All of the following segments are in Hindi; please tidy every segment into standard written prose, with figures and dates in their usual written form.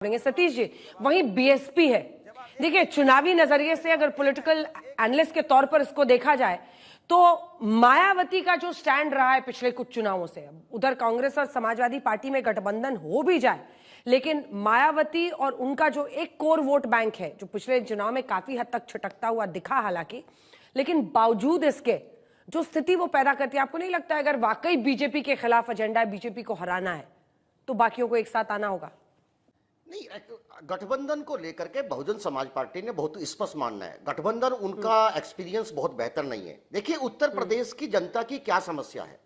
सतीश जी, वहीं बीएसपी है। देखिए, चुनावी नजरिए से अगर पॉलिटिकल एनालिस्ट के तौर पर इसको देखा जाए तो मायावती का जो स्टैंड रहा है पिछले कुछ चुनावों से, उधर कांग्रेस और समाजवादी पार्टी में गठबंधन हो भी जाए, लेकिन मायावती और उनका जो एक कोर वोट बैंक है जो पिछले चुनाव में काफी हद तक छिटकता हुआ दिखा हालांकि, लेकिन बावजूद इसके जो स्थिति वो पैदा करती है, आपको नहीं लगता है अगर वाकई बीजेपी के खिलाफ एजेंडा है, बीजेपी को हराना है, तो बाकियों को एक साथ आना होगा? नहीं, गठबंधन को लेकर के बहुजन समाज पार्टी ने बहुत स्पष्ट मानना है। गठबंधन उनका एक्सपीरियंस बहुत बेहतर नहीं है। देखिए, उत्तर प्रदेश की जनता की क्या समस्या है।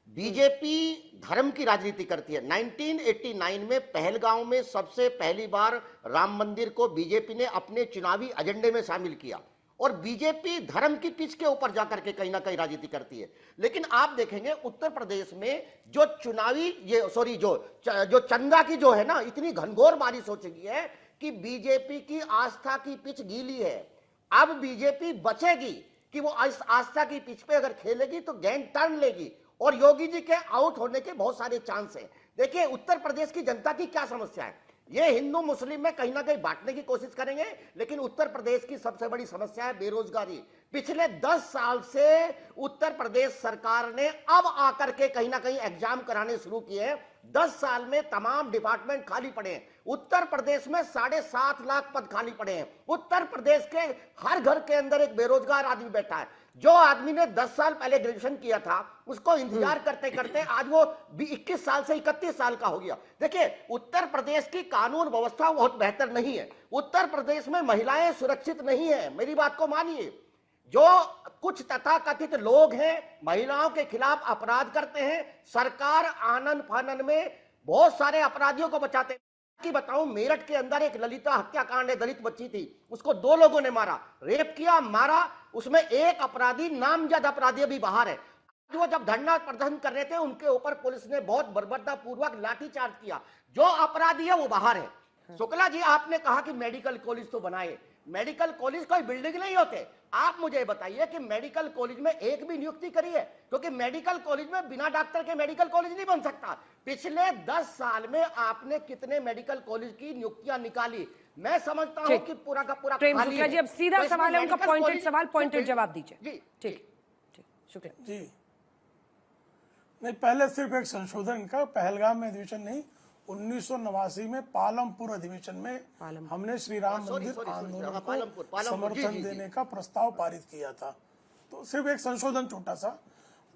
बीजेपी धर्म की राजनीति करती है। 1989 में पहलगांव में सबसे पहली बार राम मंदिर को बीजेपी ने अपने चुनावी एजेंडे में शामिल किया और बीजेपी धर्म की पिच के ऊपर जाकर के कहीं ना कहीं राजनीति करती है। लेकिन आप देखेंगे उत्तर प्रदेश में जो चुनावी जो चंदा की जो है ना, इतनी घनघोर बारिश हो चुकी है कि बीजेपी की आस्था की पिच गीली है। अब बीजेपी बचेगी कि वो इस आस्था की पिच पे अगर खेलेगी तो गेंद टर्न लेगी और योगी जी के आउट होने के बहुत सारे चांस हैं। देखिए, उत्तर प्रदेश की जनता की क्या समस्या है। ये हिंदू मुस्लिम में कहीं ना कहीं बांटने की कोशिश करेंगे, लेकिन उत्तर प्रदेश की सबसे बड़ी समस्या है बेरोजगारी। पिछले 10 साल से उत्तर प्रदेश सरकार ने अब आकर के कहीं ना कहीं एग्जाम कराने शुरू किए हैं। 10 साल में तमाम डिपार्टमेंट खाली पड़े हैं। उत्तर प्रदेश में 7.5 लाख पद खाली पड़े हैं। उत्तर प्रदेश के हर घर के अंदर एक बेरोजगार आदमी बैठा है। जो आदमी ने 10 साल पहले ग्रेजुएशन किया था, उसको इंतजार करते करते आज वो 21 साल से 31 साल का हो गया। देखिए, उत्तर प्रदेश की कानून व्यवस्था बहुत बेहतर नहीं है। उत्तर प्रदेश में महिलाएं सुरक्षित नहीं है। मेरी बात को मानिए। जो कुछ तथाकथित लोग हैं, महिलाओं के खिलाफ अपराध करते हैं। सरकार आनन फानन में बहुत सारे अपराधियों को बचाते हैं। कि बताऊं, मेरठ के अंदर एक ललिता हत्याकांड है, दलित बच्ची थी, उसको 2 लोगों ने मारा, रेप किया, मारा। उसमें एक अपराधी, नामजद अपराधी अभी बाहर है। वो जब धरना प्रदर्शन कर रहे थे, उनके ऊपर पुलिस ने बहुत बर्बरतापूर्वक लाठीचार्ज किया। जो अपराधी है वो बाहर है। शुक्ला जी, आपने कहा कि मेडिकल कॉलेज तो बनाए। मेडिकल कॉलेज कोई बिल्डिंग नहीं होते। आप मुझे बताइए कि मेडिकल कॉलेज में एक भी नियुक्ति करी है? क्योंकि मेडिकल कॉलेज में बिना डॉक्टर के मेडिकल कॉलेज नहीं बन सकता। पिछले 10 साल में आपने कितने मेडिकल कॉलेज की नियुक्तियां निकाली? मैं समझता हूं कि पूरा का पूरा खाली है। जी, अब सीधा सवाल है, उनका पॉइंटेड सवाल, पॉइंटेड जवाब दीजिए। जी, ठीक, शुक्ला जी। नहीं, पहले सिर्फ एक संशोधन का, पहलगाम में अधिवेशन नहीं, 1989 में पालमपुर अधिवेशन में हमने श्री राम मंदिर आंदोलन को समर्थन देने का प्रस्ताव पारित किया था। तो सिर्फ एक संशोधन छोटा सा।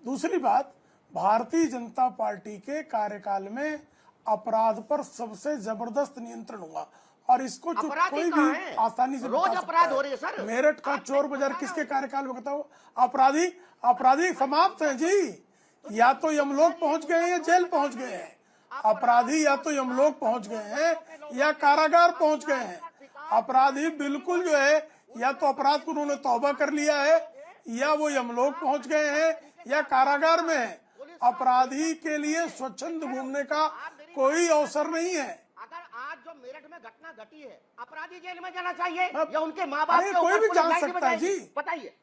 दूसरी बात, भारतीय जनता पार्टी के कार्यकाल में अपराध पर सबसे जबरदस्त नियंत्रण हुआ और इसको कोई भी आसानी से रोज अपराध हो रहे हैं सर। मेरठ का चोर बाजार किसके कार्यकाल में बताओ? अपराधी समाप्त है जी। या तो यमलोक पहुंच गए हैं या जेल पहुंच गए हैं। अपराधी या तो यमलोक पहुंच गए हैं या कारागार पहुंच गए हैं। अपराधी बिल्कुल जो है, या तो अपराध को उन्होंने तौबा कर लिया है या वो यमलोक पहुंच गए हैं या कारागार में है। अपराधी के लिए स्वच्छंद घूमने का कोई अवसर नहीं है। अगर आज जो मेरठ में घटना घटी है, अपराधी जेल में जाना चाहिए या उनके माँ बाप? कोई भी जान सकता है जी। बताइए,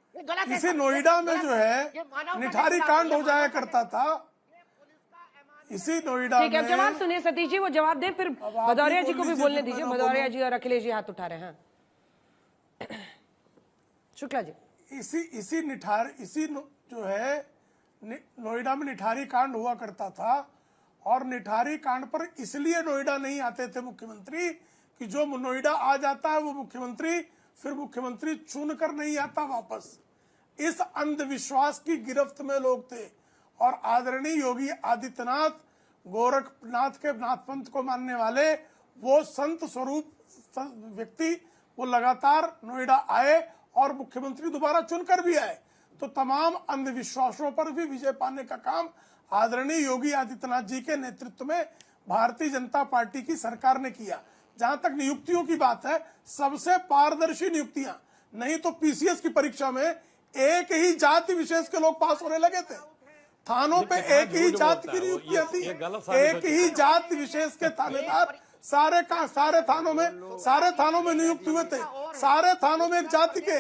इसी नोएडा में जो है निठारी कांड हो जाया करता था, इसी नोएडा में। ठीक है, जवाब सुनिए सतीश जी, वो जवाब दें, फिर भदौरिया जी को भी बोलने दीजिए। भदौरिया जी और अखिलेश जी हाथ उठा रहे हैं। शुक्ला जी, इसी जो है नोएडा में निठारी कांड हुआ करता था और निठारी कांड पर इसलिए नोएडा नहीं आते थे मुख्यमंत्री कि जो नोएडा आ जाता है वो मुख्यमंत्री फिर मुख्यमंत्री चुनकर नहीं आता वापस। इस अंधविश्वास की गिरफ्त में लोग थे और आदरणीय योगी आदित्यनाथ, गोरखनाथ के नाथ पंथ को मानने वाले वो संत स्वरूप व्यक्ति, वो लगातार नोएडा आए और मुख्यमंत्री दोबारा चुनकर भी आए। तो तमाम अंधविश्वासों पर भी विजय पाने का काम आदरणीय योगी आदित्यनाथ जी के नेतृत्व में भारतीय जनता पार्टी की सरकार ने किया। जहां तक नियुक्तियों की बात है, सबसे पारदर्शी नियुक्तियां, नहीं तो पीसीएस की परीक्षा में एक ही जाति विशेष के लोग पास होने लगे थे। थानों पे एक ही जाति की नियुक्तियां थी, एक ही जाति विशेष के थानेदार सारे थानों में नियुक्त हुए थे। सारे थानों में एक जाति के,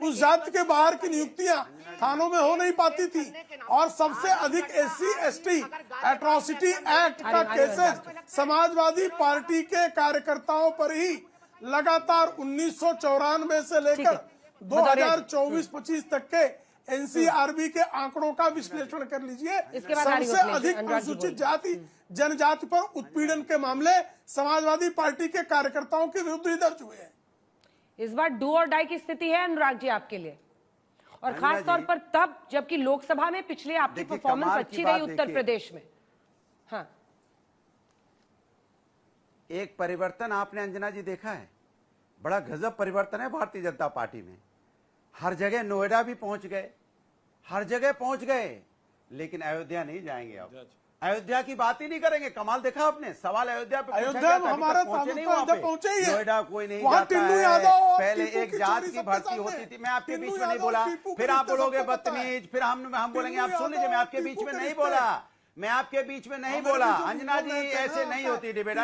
उस जाति के बाहर की नियुक्तियां थानों में हो नहीं पाती थी, और सबसे अधिक SC/ST एट्रॉसिटी एक्ट का केसेस समाजवादी पार्टी के कार्यकर्ताओं पर ही लगातार 1994 से लेकर 2024-25 तक के NCRB के आंकड़ों का विश्लेषण कर लीजिए। इसके बाद आगे सबसे होती है, अधिक अनुराग जी अनुसूचित जाति जनजाति पर उत्पीड़न के मामले समाजवादी पार्टी के कार्यकर्ताओं के विरुद्ध ही दर्ज हुए हैं। इस बार डू और डाई की स्थिति है अनुराग जी आपके लिए, और खास तौर पर तब जबकि लोकसभा में पिछले आपकी परफॉर्मेंस अच्छी रही उत्तर प्रदेश में। हाँ, एक परिवर्तन आपने अंजना जी देखा है, बड़ा गजब परिवर्तन है भारतीय जनता पार्टी में। हर जगह नोएडा भी पहुंच गए, हर जगह पहुंच गए, लेकिन अयोध्या नहीं जाएंगे। अब अयोध्या की बात ही नहीं करेंगे। कमाल देखा आपने, सवाल अयोध्या पे पूछा अयोध्या गया में था, हमारा पहुंचे नहीं, तालुका पहुंचे ही है। नोएडा कोई नहीं वहाँ जाता टिल्लू है। यादव और पहले टीपू एक की जात चोरी की सबके भर्ती सामने। होती थी, मैं आपके टिल्लू बीच में नहीं यादव, बोला, टीपू फिर की आप रिश्ते बोलोगे सबको पता है। बदतमीज, फिर हम बोलेंगे आप टिल्लू सुन लीजिए, मैं यादव, आपके बीच टीपू में के नहीं रिश्ते। बोला, मैं आपके बीच में नहीं हमारे बोला। बीच में अंजना बोल जी रहे थे ऐसे ना, नहीं होती डिबेट।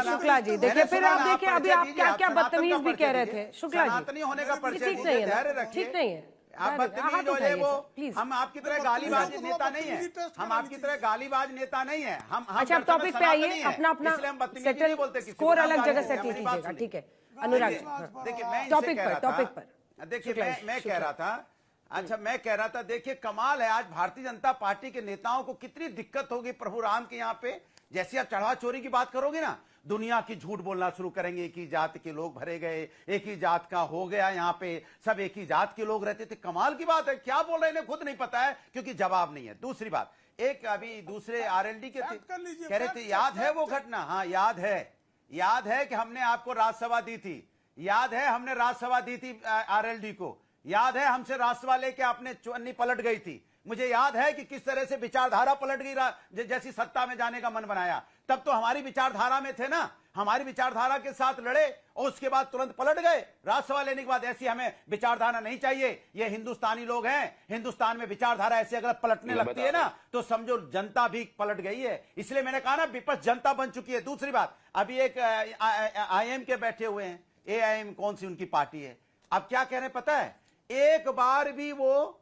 शुक्ला जी देखिए, फिर आप देखिए अभी आप क्या क्या बदतमीज भी कह रहे थे। शुक्ला जी सनातनी होने का परिचय ठीक नहीं दीजिए, है धैर्य ना, रखिए। ठीक नहीं है। आप बदतमीज हो ये वो, प्लीज। हम आपकी तरह गालीबाज नेता नहीं है, हम आपकी तरह गालीबाज नेता नहीं है। हम अच्छा, आप दरअसल टॉपिक पे सनातनी आइए, हैं, अपना अपना इसलिए हम बदतमीजी नहीं सेटल बोलते किसी को। स्कोर आप अलग जगह गाली सेट मेरी बात कीजिएगा, सुनिए। ठीक है अनुराग जी। देखिए मैं इनसे टॉपिक कह पर, रहा टॉपिक था, पर। देखिए शुक्ला जी, मैं कह शुक्ला। रहा था, अच्छा मैं कह रहा था, देखिए कमाल है आज भारतीय जनता पार्टी के नेताओं को कितनी दिक्कत होगी प्रभु राम के यहाँ पे। जैसे आप चढ़ावा चोरी की बात करोगे ना, दुनिया की झूठ बोलना शुरू करेंगे, एक ही जात के लोग भरे गए, एक ही जात का हो गया, यहाँ पे सब एक ही जात के लोग रहते थे। कमाल की बात है, क्या बोल रहे हैं इन्हें खुद नहीं पता है, क्योंकि जवाब नहीं है। दूसरी बात, एक अभी दूसरे RLD के थे, कह रहे थे याद है वो घटना। हाँ याद है कि हमने आपको राज्यसभा दी थी, याद है हमने राज्यसभा दी थी RLD को, याद है हमसे राज्यसभा लेके आपने चुन्नी पलट गई थी, मुझे याद है कि किस तरह से विचारधारा पलट गई, जैसी सत्ता में जाने का मन बनाया। तब तो हमारी विचारधारा में थे ना, हमारी विचारधारा के साथ लड़े और उसके बाद तुरंत पलट गए राज्यसभा लेने के बाद। ऐसी हमें विचारधारा नहीं चाहिए, ये हिंदुस्तानी लोग हैं, हिंदुस्तान में विचारधारा ऐसे अगर पलटने लगती है ना तो समझो जनता भी पलट गई है। इसलिए मैंने कहा ना विपक्ष जनता बन चुकी है। दूसरी बात, अभी एक IM के बैठे हुए हैं, AIM कौन सी उनकी पार्टी है, अब क्या कह रहे हैं पता है, एक बार भी वो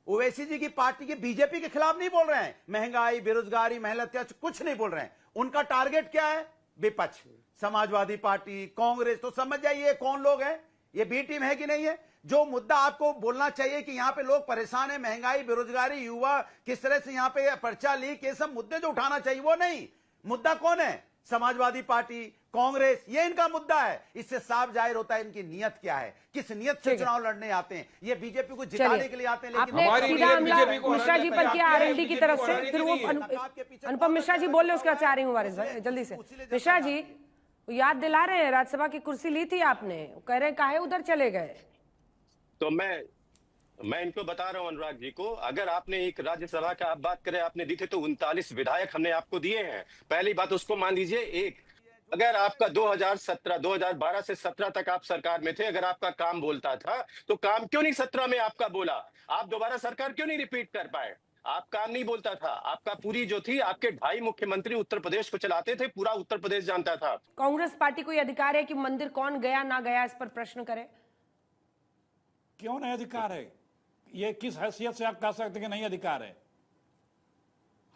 ओवैसी जी की पार्टी के बीजेपी के खिलाफ नहीं बोल रहे हैं। महंगाई, बेरोजगारी, महिला अत्याचार कुछ नहीं बोल रहे हैं। उनका टारगेट क्या है, विपक्ष, समाजवादी पार्टी, कांग्रेस। तो समझ जाइए कौन लोग हैं, ये बी टीम है कि नहीं है। जो मुद्दा आपको बोलना चाहिए कि यहाँ पे लोग परेशान है, महंगाई, बेरोजगारी, युवा किस तरह से यहाँ पे पर्चा लीक, ये सब मुद्दे जो उठाना चाहिए वो नहीं। मुद्दा कौन है, समाजवादी पार्टी, कांग्रेस, ये इनका मुद्दा है। इससे साफ जाहिर होता है इनकी नियत क्या है, किस नियत से चुनाव लड़ने आते हैं। ये बीजेपी को जिताने के लिए आते हैं, लेकिन आपने सीधा हमला मिश्रा जी पर किया RLD की तरफ से, फिर वो अनुपम मिश्रा जी बोल रहे उसके बाद से आ रही हूँ वारिस भाई जल्दी से। मिश्रा जी वो याद दिला रहे हैं, राज्यसभा की कुर्सी ली थी आपने, कह रहे हैं काहे उधर चले गए। तो मैं इनको बता रहा हूं अनुराग जी को, अगर आपने एक राज्यसभा का आप बात करें आपने दी थे तो 39 विधायक हमने आपको दिए हैं। पहली बात उसको मान लीजिए। एक, अगर आपका 2012 से 17 तक आप सरकार में थे, अगर आपका काम बोलता था तो काम क्यों नहीं 17 में आपका बोला, आप दोबारा सरकार क्यों नहीं रिपीट कर पाए। आप काम नहीं बोलता था, आपका पूरी जो थी, आपके 2.5 मुख्यमंत्री उत्तर प्रदेश को चलाते थे, पूरा उत्तर प्रदेश जानता था। कांग्रेस पार्टी को यह अधिकार है कि मंदिर कौन गया ना गया इस पर प्रश्न करे। क्यों नहीं अधिकार है, ये किस हैसियत से आप कह सकते हैं कि नहीं अधिकार है।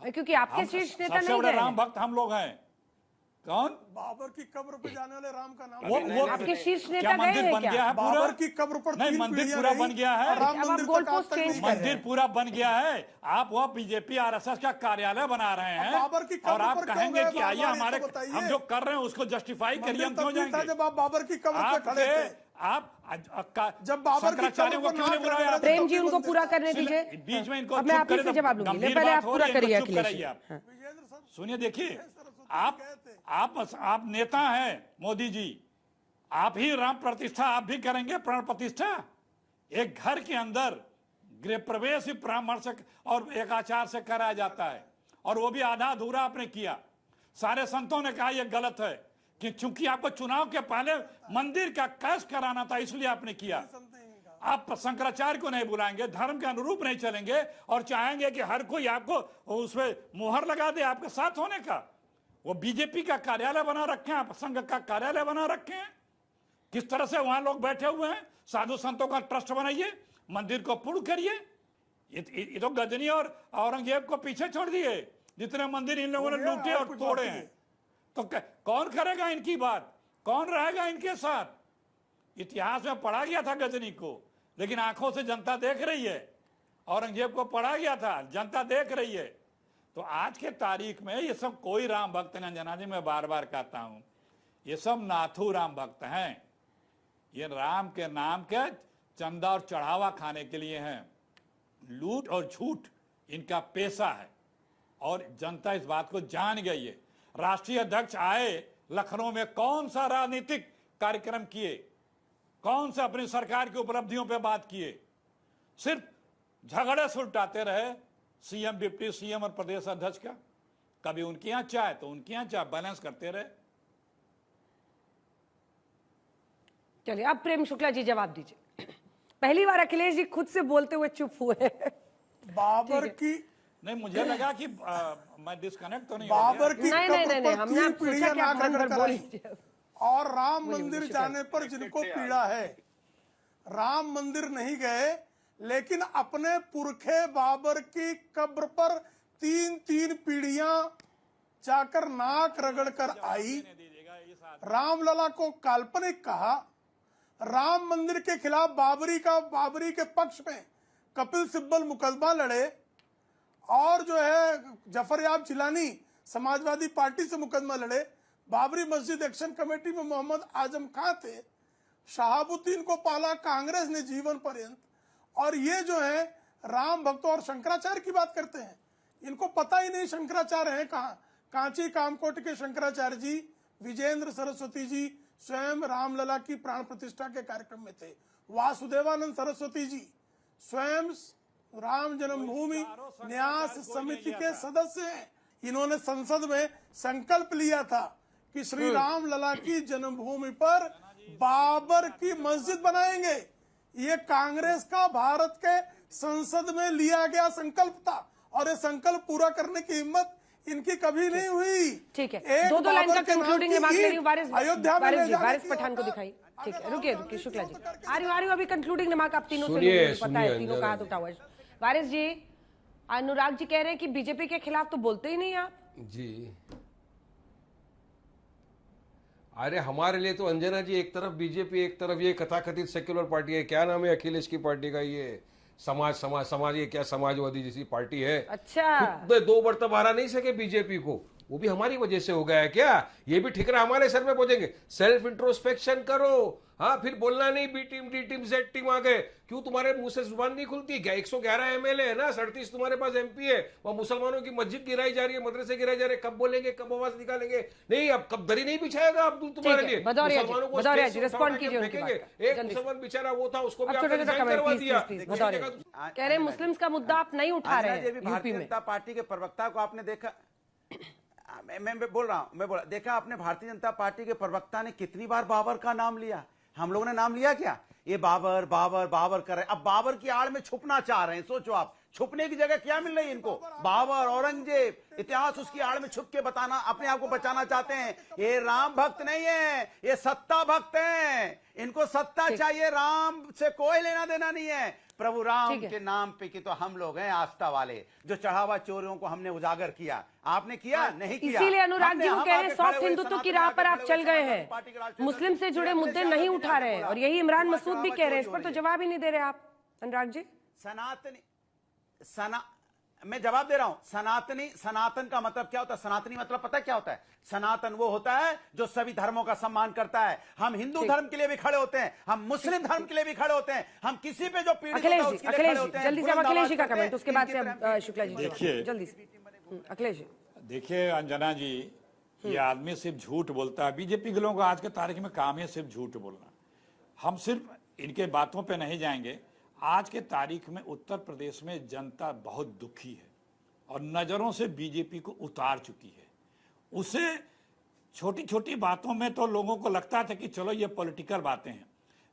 क्योंकि आपके शीर्ष नेता सबसे नहीं बड़े गए राम हैं। भक्त हम लोग हैं। कौन, बाबर की कब्र पे जाने वाले राम का नाम वो आपके शीर्ष क्या नेता गए मंदिर हैं बन क्या? गया है पूरा, बाबर की कब्र पर नहीं 3 मंदिर पीढ़ियां पूरा रही, बन गया है, और राम अब आप मंदिर गोल तक आज पोस्ट तक चेंज नहीं कर गए। रहे हैं। मंदिर पूरा बन गया है। आप वो बीजेपी RSS का कार्यालय बना रहे हैं बाबर की कब्र और आप पर क्यों कहेंगे गए कि बार-बार, आइए ये तो हमारे, बताइए। हम जो कर रहे हैं उसको जस्टिफाई करिए, हम मंदिर क्यों तब भी था जाएंगे। जब आप बाबर की कब्र पे खड़े थे। जब बाबर की शंकराचार्य कब्र को पर क्यों ना नहीं बुलाया खड़े आपने? प्रेम जी उनको पूरा करने दीजिए, बीच में इनको अब मैं चुप आप ही करे से तो जवाब लूंगी, गंभीर पहले बात आप हो पूरा रही है, करिए इनको चुप अखिलेश कराइए जी। आप। हाँ। सुनिए, देखिए आप नेता हैं मोदी जी, आप ही राम प्रतिष्ठा आप भी करेंगे, प्राण प्रतिष्ठा। एक घर के अंदर गृह प्रवेश ही ब्राह्मण से और एक आचार से कराया जाता है, और वो भी आधा अधूरा आपने किया। सारे संतों ने कहा यह गलत है कि चूंकि आपको चुनाव के पहले मंदिर का कैश कराना था इसलिए आपने किया। आप शंकराचार्य को नहीं बुलाएंगे, धर्म के अनुरूप नहीं चलेंगे और चाहेंगे कि हर कोई आपको उसमें मुहर लगा दे आपके साथ होने का। वो बीजेपी का कार्यालय बना रखे हैं, आप संघ का कार्यालय बना रखे हैं। किस तरह से वहां लोग बैठे हुए हैं, साधु संतों का ट्रस्ट बनाइए, मंदिर को पूर्ण करिए। ये तो गजनी और औरंगजेब को पीछे छोड़ दिए, जितने मंदिर इन लोगों ने लूटे और तोड़े हैं। तो कौन करेगा इनकी बात, कौन रहेगा इनके साथ? इतिहास में पढ़ा गया था गजनी को, लेकिन आंखों से जनता देख रही है। औरंगजेब को पढ़ा गया था, जनता देख रही है। तो आज के तारीख में ये सब कोई राम भक्त नहीं। अंजना जी, मैं बार बार कहता हूं, ये सब नाथू राम भक्त हैं। ये राम के नाम के चंदा और चढ़ावा खाने के लिए हैं। लूट और झूठ इनका पेशा है और जनता इस बात को जान गई है। राष्ट्रीय अध्यक्ष आए लखनऊ में, कौन सा राजनीतिक कार्यक्रम किए, कौन सा अपनी सरकार की उपलब्धियों पे बात किए? सिर्फ झगड़े सुलटाते रहे सीएम डिप्टी सीएम और प्रदेश अध्यक्ष का। कभी उनके यहां चाय तो उनके यहां चाय, बैलेंस करते रहे। चलिए अब प्रेम शुक्ला जी जवाब दीजिए। पहली बार अखिलेश जी खुद से बोलते हुए चुप हुए। बाबर की नहीं, मुझे लगा कि मैं डिस्कनेक्ट तो नहीं बाबर की नहीं, कब्र पर हमने 3 आप सोचा पीढ़ियां कि आप नाक मन भर रगड़ बोल कराई। लीजिए। और राम मंदिर जाने पर जिनको पीड़ा है, राम मंदिर नहीं गए, लेकिन अपने पुरखे बाबर की कब्र पर 3 पीढ़ियां जाकर नाक रगड़ कर आई। रामलला को काल्पनिक कहा। राम मंदिर के खिलाफ बाबरी के पक्ष में कपिल सिब्बल मुकदमा लड़े और जो है जफर याब जिलानी समाजवादी पार्टी से मुकदमा लड़े। बाबरी मस्जिद एक्शन कमेटी में मोहम्मद आजम खां थे। शहाबुद्दीन को पाला कांग्रेस ने जीवन पर्यंत। और ये जो है राम भक्तों और शंकराचार्य की बात करते हैं, इनको पता ही नहीं शंकराचार्य हैं कहाँ। कांची कामकोट के शंकराचार्य जी, विजेंद्र सरस्वती जी स्वयं रामलला की प्राण प्रतिष्ठा के कार्यक्रम में थे। वासुदेवानंद सरस्वती जी स्वयं राम जन्मभूमि न्यास समिति के सदस्य हैं। इन्होंने संसद में संकल्प लिया था कि श्री राम लला की जन्मभूमि पर बाबर की मस्जिद बनाएंगे। ये कांग्रेस का भारत के संसद में लिया गया संकल्प था और ये संकल्प पूरा करने की हिम्मत इनकी कभी नहीं हुई। ठीक है, दो लाइन का कंक्लूडिंग रिमार्क ले रही हूँ। अयोध्या में वारिस पठान को दिखाई। ठीक है, रुकिए शुक्ला जी, आ रही हूँ अभी कंक्लूडिंग रिमार्क आप तीनों से पता है, तीनों का हाथ उठा हुआ है। वारिस जी, अनुराग जी कह रहे हैं कि बीजेपी के खिलाफ तो बोलते ही नहीं आप जी। अरे हमारे लिए तो अंजना जी एक तरफ बीजेपी, एक तरफ ये कथाकथित सेक्युलर पार्टी है। क्या नाम है अखिलेश की पार्टी का? ये समाज ये क्या समाजवादी जैसी पार्टी है। अच्छा, खुद 2 बार तब हरा नहीं सके बीजेपी को, वो भी हमारी वजह से हो गया है क्या? ये भी ठिकरा हमारे सर में पहुंचेंगे। सेल्फ इंट्रोस्पेक्शन करो। हाँ, फिर बोलना नहीं B team D team Z team आ गए। क्यों तुम्हारे मुंह से जुबान नहीं खुलती क्या? 111 एमएलए है ना, 37 तुम्हारे पास एमपी है। वह मुसलमानों की मस्जिद गिराई जा रही है, मदरसे गिराए जा रहे हैं। कब बोलेंगे, कब आवाज निकालेंगे? नहीं, अब कब दरी नहीं बिछाएगा अब्दुल तुम्हारे लिए? भदौरिया जी रिस्पॉन्ड कीजिए उनकी बात का। एक मुसलमान बेचारा वो था, उसको भी छोटा छोटा कमेंट करवा दिया। कह रहे हैं मुस्लिम्स का मुद्दा आप नहीं उठा रहे हैं यूपी भारतीय में। जनता पार्टी के प्रवक्ता को आपने देखा? मैं बोल रहा हूं, देखा आपने भारतीय जनता पार्टी के प्रवक्ता ने कितनी बार बाबर का नाम लिया? हम लोगों ने नाम लिया क्या? ये बाबर बाबर बाबर कर रहे हैं। अब बाबर की आड़ में छुपना चाह रहे हैं। सोचो आप, छुपने की जगह क्या मिल रही है इनको? बाबर, औरंगजेब, इतिहास उसकी आड़ में छुप के बताना, अपने आप को बचाना चाहते हैं। ये राम भक्त नहीं है, ये सत्ता भक्त हैं। इनको सत्ता चाहिए, राम से कोई लेना देना नहीं है। प्रभु राम के नाम पे की तो हम लोग हैं आस्था वाले। जो चढ़ावा चोरियों को हमने उजागर किया, आपने किया? नहीं किया। इसीलिए अनुराग जी वो कह रहे हैं सॉफ्ट हिंदुत्व की राह पर आप चल गए हैं, मुस्लिम से जुड़े मुद्दे नहीं उठा रहे हैं। और यही इमरान मसूद भी कह रहे हैं। इस पर तो जवाब ही नहीं दे रहे आप अनुराग जी। मैं जवाब दे रहा हूं। सनातन का मतलब क्या होता है? सनातनी मतलब पता है क्या होता है? सनातन वो होता है जो सभी धर्मों का सम्मान करता है। हम हिंदू धर्म के लिए भी खड़े होते हैं, हम मुस्लिम धर्म के लिए भी खड़े होते हैं, हम किसी पे जो पीड़ित होता है उसके लिए खड़े होते हैं। जल्दी से अखिलेश जी का कमेंट, उसके बाद से अब शुक्ला जी देखिए, जल्दी से अखिलेश जी। देखिए अंजना जी, ये आदमी सिर्फ झूठ बोलता है। बीजेपी के लोगों का आज के तारीख में काम है सिर्फ झूठ बोलना। हम सिर्फ इनके बातों पे नहीं जाएंगे। आज के तारीख में उत्तर प्रदेश में जनता बहुत दुखी है और नजरों से बीजेपी को उतार चुकी है। उसे छोटी छोटी बातों में तो लोगों को लगता था कि चलो ये पॉलिटिकल बातें हैं,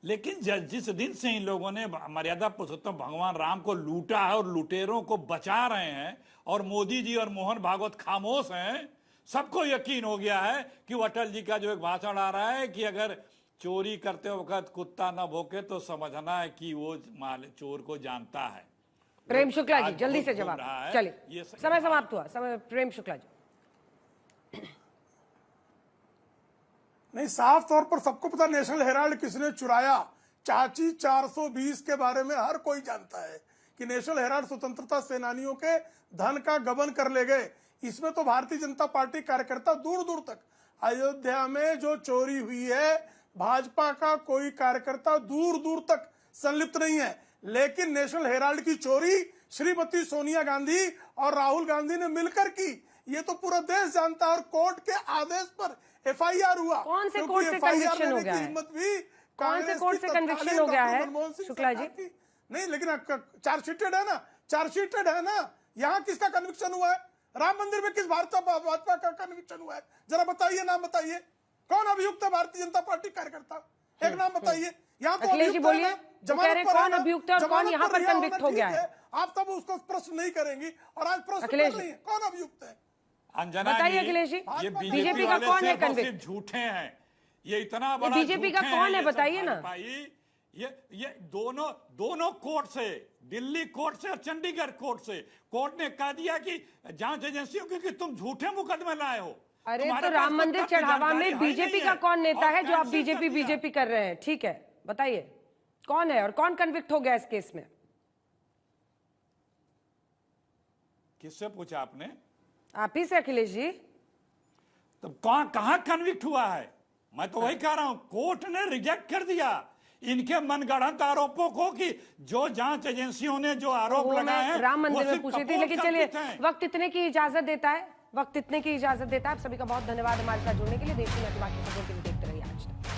लेकिन जिस दिन से इन लोगों ने मर्यादा पुरुषोत्तम भगवान राम को लूटा है और लुटेरों को बचा रहे हैं और मोदी जी और मोहन भागवत खामोश हैं, सबको यकीन हो गया है कि वो अटल जी का जो एक भाषण आ रहा है कि अगर चोरी करते वक्त कुत्ता न भौंके तो समझना है कि वो चोर को जानता है। प्रेम शुक्ला जी आज जल्दी बहुत से घूम जवाब, रहा है। चलिए ये समय समाप्त हुआ, समय। प्रेम शुक्ला जी। नहीं, साफ तौर पर सबको पता नेशनल हेराल्ड किसने चुराया। चाची 420 के बारे में हर कोई जानता है कि नेशनल हेराल्ड स्वतंत्रता सेनानियों के धन का गबन कर ले गए। इसमें तो भारतीय जनता पार्टी कार्यकर्ता दूर दूर तक, अयोध्या में जो चोरी हुई है भाजपा का कोई कार्यकर्ता दूर दूर तक संलिप्त नहीं है, लेकिन नेशनल हेराल्ड की चोरी श्रीमती सोनिया गांधी और राहुल गांधी ने मिलकर की, ये तो पूरा देश जानता है। और कोर्ट के आदेश पर एफआईआर हुआ। कौन से क्योंकि कोर्ट से FIR कन्विक्शन हो लेने गया की है? हिम्मत भी कौन से कांग्रेस कोर्ट की से कन्विक्शन तत्कालीन हो गया डॉक्टर है मनमोहन सिंह शुक्ला जी? सरकार की। नहीं, लेकिन चार्जशीटेड है ना, चार्जशीटेड है ना। यहाँ किसका कन्विक्शन हुआ है? राम मंदिर में किस भाजपा का कन्विक्शन हुआ है? जरा बताइए, नाम बताइए। कौन अभियुक्त है भारतीय जनता पार्टी कार्यकर्ता? एक नाम बताइए। यहाँ तो अखिलेश जी अभियुक्त है बोलिए, ना, वो कह रहे हैं कौन अभियुक्त है और कौन यहाँ पर रिहा होना कन्विक्ट हो ठीक गया है? आप तब उसको प्रश्न नहीं करेंगी और आज प्रश्न अखिलेश कर रही है कौन अभियुक्त है। अंजना बताइए जी, अखिलेश जी, ये बीजेपी का वाले कौन है सिर्फ और कन्विक्ट? सिर्फ झूठे हैं। ये इतना बड़ा बीजेपी का झूठे कौन हैं, है ये सब बताइए ना। भाई ये दोनों कोर्ट से, दिल्ली कोर्ट से और चंडीगढ़ कोर्ट से, कोर्ट ने कह दिया कि जांच एजेंसियों की कि तुम झूठे मुकदमे लाए हो। अरे तुम्हारे तो पास राम मंदिर तथ्य चढ़ावा जानकारी में है ही बीजेपी नहीं का है। कौन नेता और है जो आप कैंसिल कर दिया। बीजेपी कर रहे हैं? ठीक है, बताइए कौन है और कौन कन्विक्ट हो गया इस केस में? किससे पूछा आपने? आप ही से अखिलेश जी। तो कहां कन्विक्ट हुआ है? मैं तो वही कह रहा हूं, कोर्ट ने रिजेक्ट कर दिया इनके मनगढ़ंत आरोपों को कि जो जांच एजेंसियों ने जो आरोप वो लगाए मैं हैं राम मंदिर वो में सिर्फ पूछी थी, कपोल लेकिन चलिए कल्पित हैं। वक्त इतने की इजाजत देता है, वक्त इतने की इजाजत देता है। आप सभी का बहुत धन्यवाद हमारे साथ जुड़ने के लिए। देश दुनिया की बाकी खबरों के लिए देखते